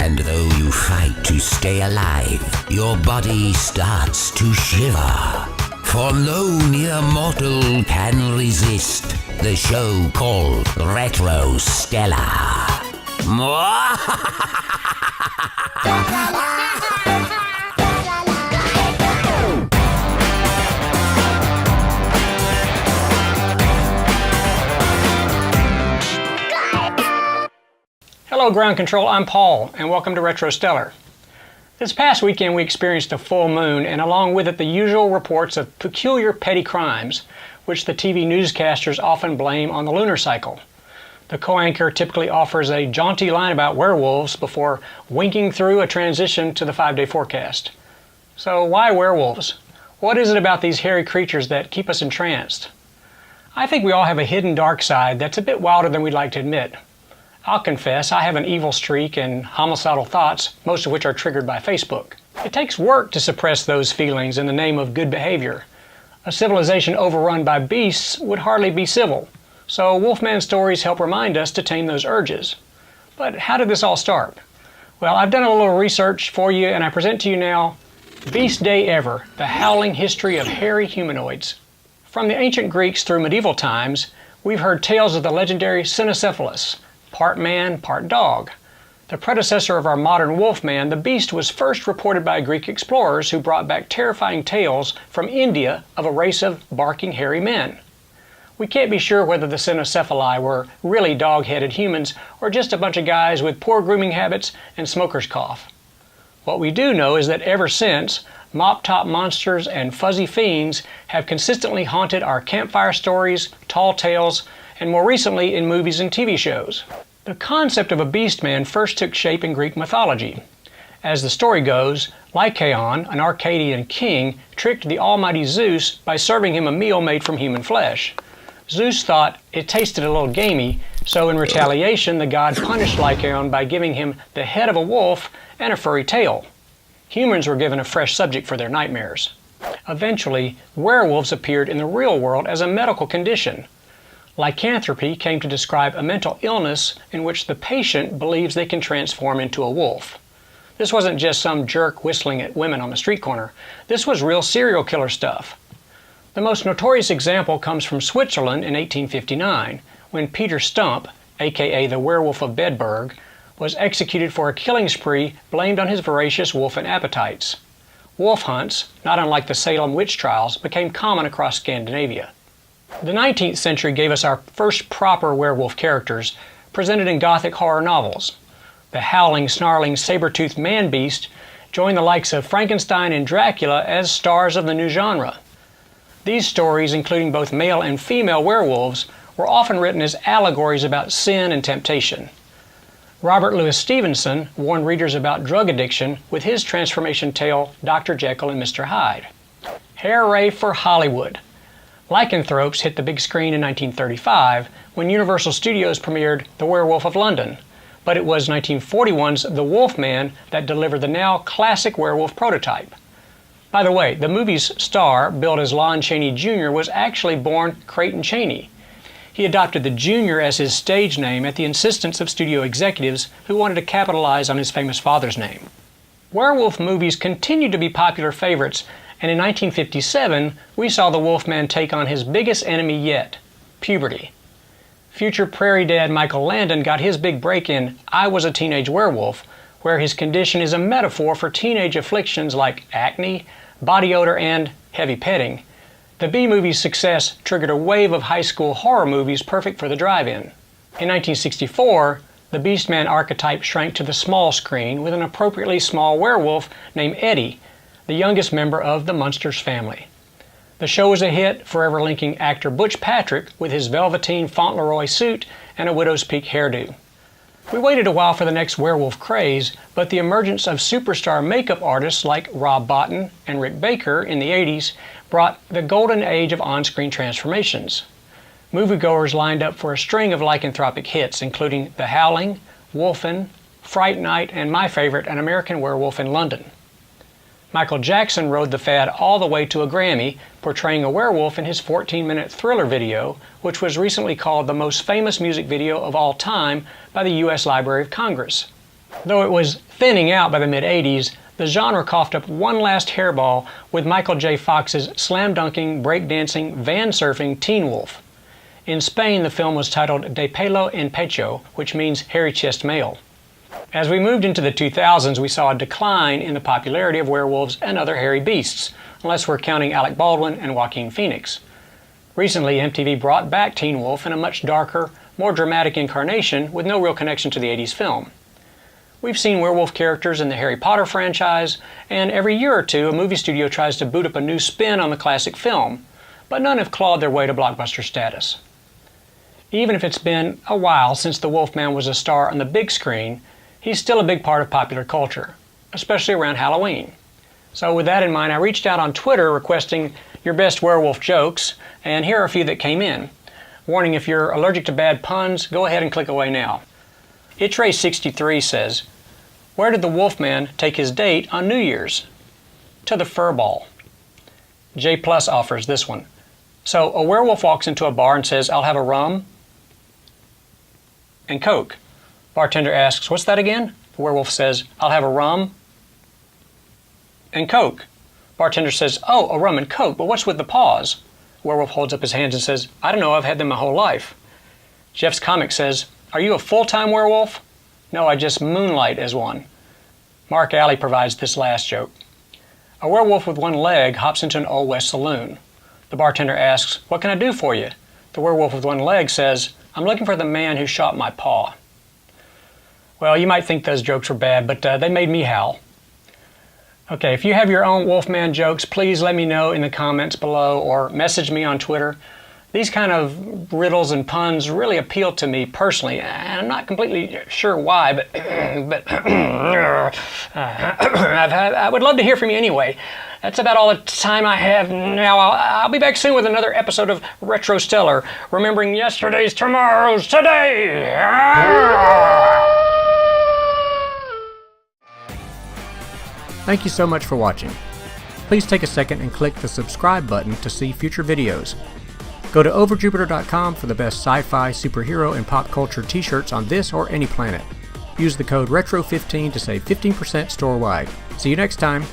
And though you fight to stay alive, your body starts to shiver. For no mere mortal can resist the show called Retro Stellar. Hello Ground Control, I'm Paul, and welcome to Retro Stellar. This past weekend we experienced a full moon, and along with it the usual reports of peculiar petty crimes, which the TV newscasters often blame on the lunar cycle. The co-anchor typically offers a jaunty line about werewolves before winking through a transition to the 5-day forecast. So why werewolves? What is it about these hairy creatures that keep us entranced? I think we all have a hidden dark side that's a bit wilder than we'd like to admit. I'll confess, I have an evil streak and homicidal thoughts, most of which are triggered by Facebook. It takes work to suppress those feelings in the name of good behavior. A civilization overrun by beasts would hardly be civil, so Wolfman stories help remind us to tame those urges. But how did this all start? Well, I've done a little research for you, and I present to you now Beast Day Ever, the howling history of hairy humanoids. From the ancient Greeks through medieval times, we've heard tales of the legendary Cynocephalus, part man, part dog. The predecessor of our modern Wolfman, the beast was first reported by Greek explorers who brought back terrifying tales from India of a race of barking hairy men. We can't be sure whether the Cynocephali were really dog-headed humans or just a bunch of guys with poor grooming habits and smoker's cough. What we do know is that ever since, mop-top monsters and fuzzy fiends have consistently haunted our campfire stories, tall tales, and more recently in movies and TV shows. The concept of a beast man first took shape in Greek mythology. As the story goes, Lycaon, an Arcadian king, tricked the almighty Zeus by serving him a meal made from human flesh. Zeus thought it tasted a little gamey, so in retaliation the god punished Lycaon by giving him the head of a wolf and a furry tail. Humans were given a fresh subject for their nightmares. Eventually, werewolves appeared in the real world as a medical condition. Lycanthropy came to describe a mental illness in which the patient believes they can transform into a wolf. This wasn't just some jerk whistling at women on the street corner. This was real serial killer stuff. The most notorious example comes from Switzerland in 1859, when Peter Stump, aka the Werewolf of Bedburg, was executed for a killing spree blamed on his voracious wolfen appetites. Wolf hunts, not unlike the Salem witch trials, became common across Scandinavia. The 19th century gave us our first proper werewolf characters, presented in Gothic horror novels. The howling, snarling, saber-toothed man-beast joined the likes of Frankenstein and Dracula as stars of the new genre. These stories, including both male and female werewolves, were often written as allegories about sin and temptation. Robert Louis Stevenson warned readers about drug addiction with his transformation tale, Dr. Jekyll and Mr. Hyde. Hooray for Hollywood! Lycanthropes hit the big screen in 1935 when Universal Studios premiered The Werewolf of London, but it was 1941's The Wolfman that delivered the now classic werewolf prototype. By the way, the movie's star, billed as Lon Chaney Jr., was actually born Creighton Chaney. He adopted the Jr. as his stage name at the insistence of studio executives who wanted to capitalize on his famous father's name. Werewolf movies continued to be popular favorites, and in 1957, we saw the Wolfman take on his biggest enemy yet, puberty. Future prairie dad Michael Landon got his big break in I Was a Teenage Werewolf, where his condition is a metaphor for teenage afflictions like acne, body odor, and heavy petting. The B-movie's success triggered a wave of high school horror movies perfect for the drive-in. In 1964, the Beastman archetype shrank to the small screen with an appropriately small werewolf named Eddie, the youngest member of the Munsters family. The show was a hit, forever linking actor Butch Patrick with his velveteen Fauntleroy suit and a widow's peak hairdo. We waited a while for the next werewolf craze, but the emergence of superstar makeup artists like Rob Bottin and Rick Baker in the 80s brought the golden age of on-screen transformations. Moviegoers lined up for a string of lycanthropic hits, including The Howling, Wolfen, Fright Night, and my favorite, An American Werewolf in London. Michael Jackson rode the fad all the way to a Grammy, portraying a werewolf in his 14-minute Thriller video, which was recently called the most famous music video of all time by the U.S. Library of Congress. Though it was thinning out by the mid-'80s, the genre coughed up one last hairball with Michael J. Fox's slam-dunking, breakdancing, van-surfing Teen Wolf. In Spain, the film was titled De Pelo en Pecho, which means hairy chest male. As we moved into the 2000s, we saw a decline in the popularity of werewolves and other hairy beasts, unless we're counting Alec Baldwin and Joaquin Phoenix. Recently, MTV brought back Teen Wolf in a much darker, more dramatic incarnation with no real connection to the 80s film. We've seen werewolf characters in the Harry Potter franchise, and every year or two a movie studio tries to boot up a new spin on the classic film, but none have clawed their way to blockbuster status. Even if it's been a while since the Wolfman was a star on the big screen, he's still a big part of popular culture, especially around Halloween. So with that in mind, I reached out on Twitter requesting your best werewolf jokes, and here are a few that came in. Warning, if you're allergic to bad puns, go ahead and click away now. Itray63 says, "Where did the Wolfman take his date on New Year's?" "To the fur ball." J Plus offers this one. "So a werewolf walks into a bar and says, 'I'll have a rum and Coke.' Bartender asks, 'What's that again?' The werewolf says, 'I'll have a rum and Coke.' Bartender says, 'Oh, a rum and Coke, but what's with the pause?' Werewolf holds up his hands and says, 'I don't know, I've had them my whole life.' Jeff's Comic says, 'Are you a full-time werewolf?' 'No, I just moonlight as one.' Mark Alley provides this last joke. A werewolf with one leg hops into an Old West saloon. The bartender asks, 'What can I do for you?' The werewolf with one leg says, 'I'm looking for the man who shot my paw.'" Well, you might think those jokes were bad, but they made me howl. Okay, if you have your own Wolfman jokes, please let me know in the comments below or message me on Twitter. These kind of riddles and puns really appeal to me personally, and I'm not completely sure why, but I would love to hear from you anyway. That's about all the time I have now. I'll be back soon with another episode of Retro Stellar, remembering yesterday's tomorrow's today. Thank you so much for watching. Please take a second and click the subscribe button to see future videos. Go to overjupiter.com for the best sci-fi, superhero, and pop culture t-shirts on this or any planet. Use the code RETRO15 to save 15% store-wide. See you next time.